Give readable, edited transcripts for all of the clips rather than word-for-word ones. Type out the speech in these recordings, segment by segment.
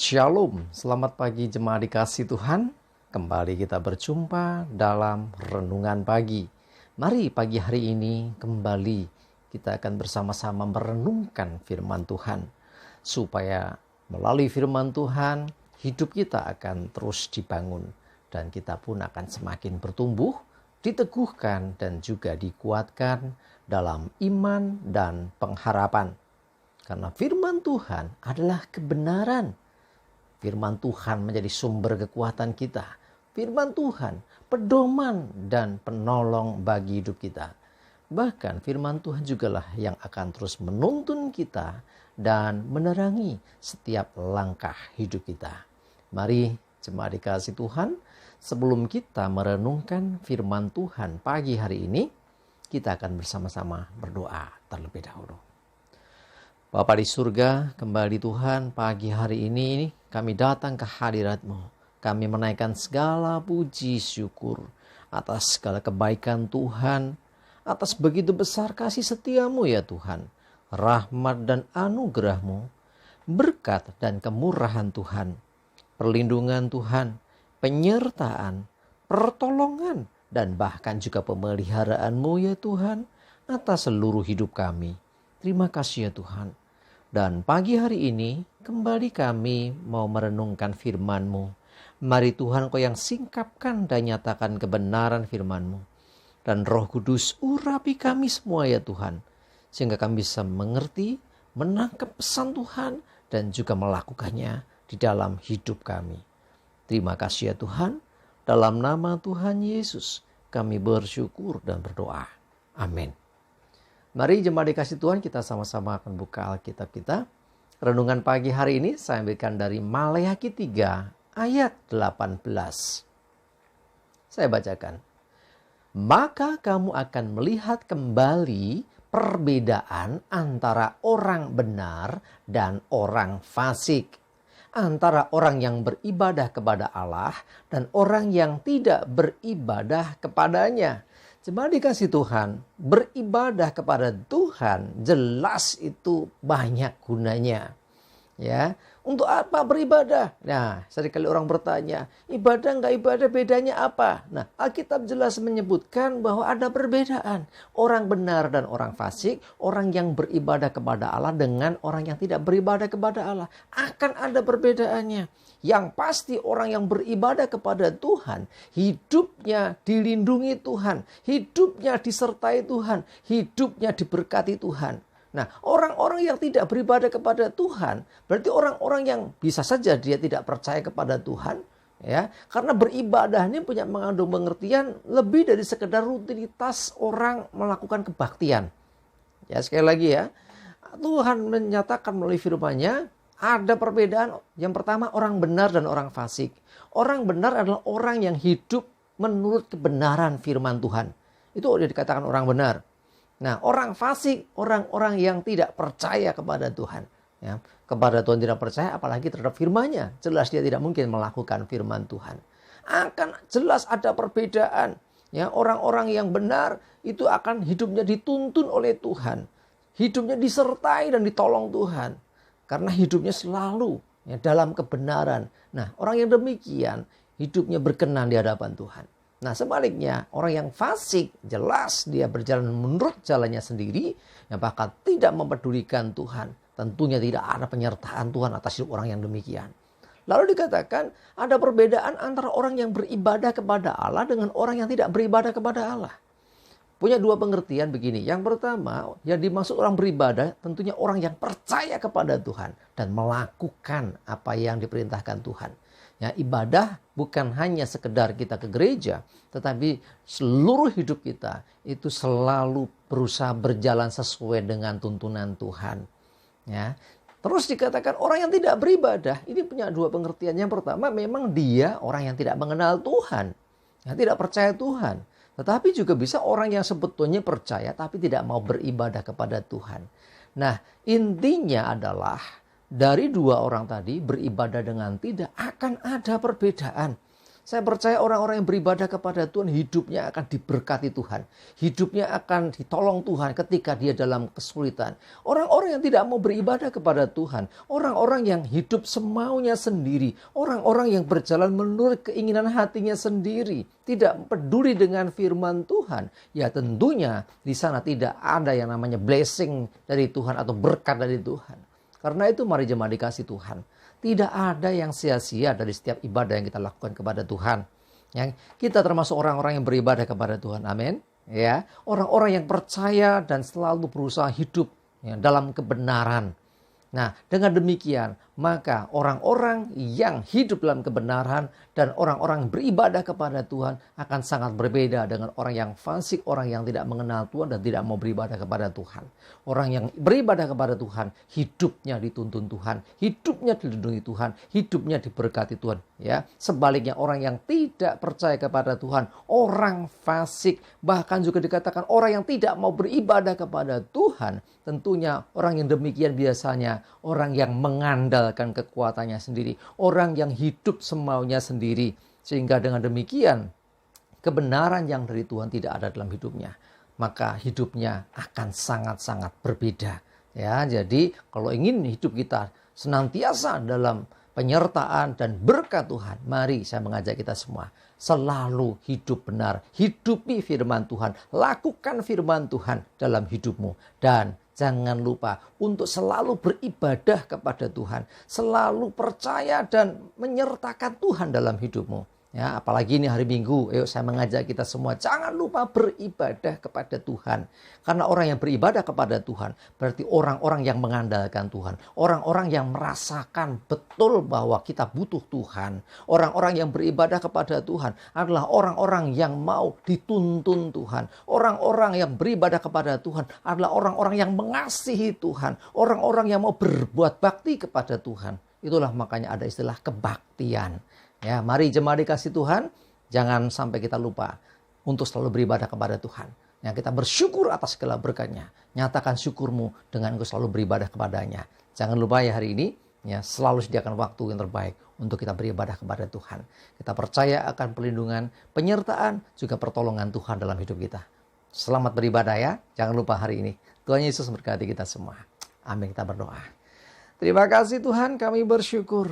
Shalom, selamat pagi jemaat dikasih Tuhan. Kembali kita berjumpa dalam renungan pagi. Mari pagi hari ini kembali kita akan bersama-sama merenungkan firman Tuhan. Supaya melalui firman Tuhan hidup kita akan terus dibangun. Dan kita pun akan semakin bertumbuh, diteguhkan dan juga dikuatkan dalam iman dan pengharapan. Karena firman Tuhan adalah kebenaran. Firman Tuhan menjadi sumber kekuatan kita. Firman Tuhan pedoman dan penolong bagi hidup kita. Bahkan firman Tuhan jugalah yang akan terus menuntun kita dan menerangi setiap langkah hidup kita. Mari jemaat dikasih Tuhan, sebelum kita merenungkan firman Tuhan pagi hari ini, kita akan bersama-sama berdoa terlebih dahulu. Bapa di surga, kembali Tuhan pagi hari ini kami datang ke hadirat-Mu. Kami menaikkan segala puji syukur atas segala kebaikan Tuhan, atas begitu besar kasih setia-Mu ya Tuhan, rahmat dan anugerah-Mu, berkat dan kemurahan Tuhan, perlindungan Tuhan, penyertaan, pertolongan, dan bahkan juga pemeliharaan-Mu ya Tuhan, atas seluruh hidup kami. Terima kasih ya Tuhan. Dan pagi hari ini kembali kami mau merenungkan firman-Mu. Mari Tuhan Kau yang singkapkan dan nyatakan kebenaran firman-Mu. Dan Roh Kudus urapi kami semua ya Tuhan. Sehingga kami bisa mengerti, menangkap pesan Tuhan dan juga melakukannya di dalam hidup kami. Terima kasih ya Tuhan. Dalam nama Tuhan Yesus kami bersyukur dan berdoa. Amin. Mari jemaat dikasih Tuhan, kita sama-sama akan buka Alkitab kita. Renungan pagi hari ini saya ambilkan dari Maleakhi 3 ayat 18. Saya bacakan. Maka kamu akan melihat kembali perbedaan antara orang benar dan orang fasik. Antara orang yang beribadah kepada Allah dan orang yang tidak beribadah kepadanya. Jemaat dikasih Tuhan, beribadah kepada Tuhan jelas itu banyak gunanya. Ya, untuk apa beribadah? Nah, seringkali orang bertanya, ibadah enggak ibadah bedanya apa? Nah, Alkitab jelas menyebutkan bahwa ada perbedaan. Orang benar dan orang fasik, orang yang beribadah kepada Allah dengan orang yang tidak beribadah kepada Allah. Akan ada perbedaannya. Yang pasti orang yang beribadah kepada Tuhan, hidupnya dilindungi Tuhan, hidupnya disertai Tuhan, hidupnya diberkati Tuhan. Nah, orang-orang yang tidak beribadah kepada Tuhan, berarti orang-orang yang bisa saja dia tidak percaya kepada Tuhan, ya, karena beribadah ini punya mengandung pengertian lebih dari sekedar rutinitas orang melakukan kebaktian. Ya, sekali lagi ya, Tuhan menyatakan melalui firman-Nya ada perbedaan. Yang pertama orang benar dan orang fasik. Orang benar adalah orang yang hidup menurut kebenaran firman Tuhan. Itu udah dikatakan orang benar. Nah, orang fasik, orang-orang yang tidak percaya kepada Tuhan. Ya, kepada Tuhan tidak percaya, apalagi terhadap firman-Nya. Jelas dia tidak mungkin melakukan firman Tuhan. Akan jelas ada perbedaan. Ya, orang-orang yang benar itu akan hidupnya dituntun oleh Tuhan. Hidupnya disertai dan ditolong Tuhan. Karena hidupnya selalu ya, dalam kebenaran. Nah, orang yang demikian hidupnya berkenan di hadapan Tuhan. Nah, sebaliknya orang yang fasik jelas dia berjalan menurut jalannya sendiri, yang bahkan tidak mempedulikan Tuhan. Tentunya tidak ada penyertaan Tuhan atas hidup orang yang demikian. Lalu dikatakan ada perbedaan antara orang yang beribadah kepada Allah dengan orang yang tidak beribadah kepada Allah. Punya dua pengertian begini. Yang pertama, yang dimaksud orang beribadah tentunya orang yang percaya kepada Tuhan dan melakukan apa yang diperintahkan Tuhan. Ya, ibadah bukan hanya sekedar kita ke gereja, tetapi seluruh hidup kita itu selalu berusaha berjalan sesuai dengan tuntunan Tuhan. Ya. Terus dikatakan orang yang tidak beribadah, ini punya dua pengertian. Yang pertama, memang dia orang yang tidak mengenal Tuhan, yang tidak percaya Tuhan. Tetapi juga bisa orang yang sebetulnya percaya tapi tidak mau beribadah kepada Tuhan. Nah, intinya adalah dari dua orang tadi beribadah dengan tidak akan ada perbedaan. Saya percaya orang-orang yang beribadah kepada Tuhan, hidupnya akan diberkati Tuhan. Hidupnya akan ditolong Tuhan ketika dia dalam kesulitan. Orang-orang yang tidak mau beribadah kepada Tuhan, orang-orang yang hidup semaunya sendiri, orang-orang yang berjalan menurut keinginan hatinya sendiri, tidak peduli dengan firman Tuhan, ya tentunya di sana tidak ada yang namanya blessing dari Tuhan atau berkat dari Tuhan. Karena itu mari jemaat dikasih Tuhan, tidak ada yang sia-sia dari setiap ibadah yang kita lakukan kepada Tuhan. Yang kita termasuk orang-orang yang beribadah kepada Tuhan. Amin. Ya, orang-orang yang percaya dan selalu berusaha hidup ya, dalam kebenaran. Nah, dengan demikian, maka orang-orang yang hidup dalam kebenaran dan orang-orang yang beribadah kepada Tuhan akan sangat berbeda dengan orang yang fasik, orang yang tidak mengenal Tuhan dan tidak mau beribadah kepada Tuhan. Orang yang beribadah kepada Tuhan, hidupnya dituntun Tuhan, hidupnya dilindungi Tuhan, hidupnya diberkati Tuhan. Ya, sebaliknya orang yang tidak percaya kepada Tuhan, orang fasik, bahkan juga dikatakan orang yang tidak mau beribadah kepada Tuhan, tentunya orang yang demikian biasanya orang yang mengandalkan kekuatannya sendiri, orang yang hidup semaunya sendiri, sehingga dengan demikian kebenaran yang dari Tuhan tidak ada dalam hidupnya, maka hidupnya akan sangat-sangat berbeda. Ya, jadi kalau ingin hidup kita senantiasa dalam penyertaan dan berkat Tuhan, mari saya mengajak kita semua selalu hidup benar, hidupi firman Tuhan, lakukan firman Tuhan dalam hidupmu, dan jangan lupa untuk selalu beribadah kepada Tuhan, selalu percaya dan menyertakan Tuhan dalam hidupmu. Ya, apalagi ini hari Minggu, ayo saya mengajak kita semua jangan lupa beribadah kepada Tuhan. Karena orang yang beribadah kepada Tuhan berarti orang-orang yang mengandalkan Tuhan, orang-orang yang merasakan betul bahwa kita butuh Tuhan. Orang-orang yang beribadah kepada Tuhan adalah orang-orang yang mau dituntun Tuhan. Orang-orang yang beribadah kepada Tuhan adalah orang-orang yang mengasihi Tuhan, orang-orang yang mau berbuat bakti kepada Tuhan. Itulah makanya ada istilah kebaktian. Ya, mari jemaat dikasih Tuhan, jangan sampai kita lupa untuk selalu beribadah kepada Tuhan. Ya, kita bersyukur atas segala berkatnya. Nyatakan syukurmu dengan engkau selalu beribadah kepadanya. Jangan lupa ya hari ini, ya selalu sediakan waktu yang terbaik untuk kita beribadah kepada Tuhan. Kita percaya akan perlindungan, penyertaan, juga pertolongan Tuhan dalam hidup kita. Selamat beribadah ya. Jangan lupa hari ini. Tuhan Yesus memberkati kita semua. Amin, kita berdoa. Terima kasih Tuhan, kami bersyukur.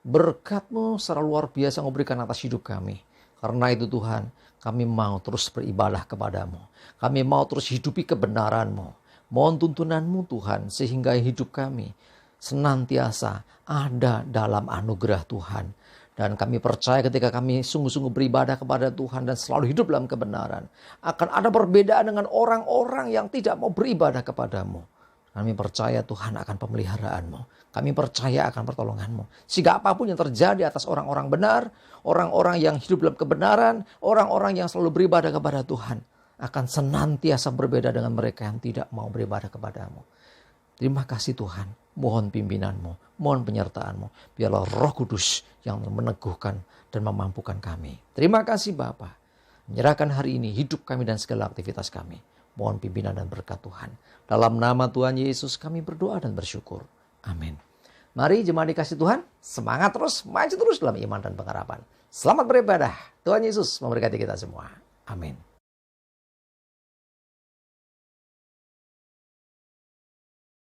Berkat-Mu secara luar biasa Engkau berikan atas hidup kami. Karena itu Tuhan, kami mau terus beribadah kepada-Mu. Kami mau terus hidupi kebenaran-Mu. Mohon tuntunan-Mu Tuhan, sehingga hidup kami senantiasa ada dalam anugerah Tuhan. Dan kami percaya ketika kami sungguh-sungguh beribadah kepada Tuhan dan selalu hidup dalam kebenaran, akan ada perbedaan dengan orang-orang yang tidak mau beribadah kepada-Mu. Kami percaya Tuhan akan pemeliharaan-Mu. Kami percaya akan pertolongan-Mu. Sehingga apapun yang terjadi atas orang-orang benar, orang-orang yang hidup dalam kebenaran, orang-orang yang selalu beribadah kepada Tuhan, akan senantiasa berbeda dengan mereka yang tidak mau beribadah kepada-Mu. Terima kasih Tuhan. Mohon pimpinan-Mu, mohon penyertaan-Mu. Biarlah Roh Kudus yang meneguhkan dan memampukan kami. Terima kasih Bapa. Menyerahkan hari ini hidup kami dan segala aktivitas kami. Mohon pimpinan dan berkat Tuhan. Dalam nama Tuhan Yesus kami berdoa dan bersyukur. Amin. Mari jemaat dikasih Tuhan, semangat terus, maju terus dalam iman dan pengharapan. Selamat beribadah. Tuhan Yesus memberkati kita semua. Amin.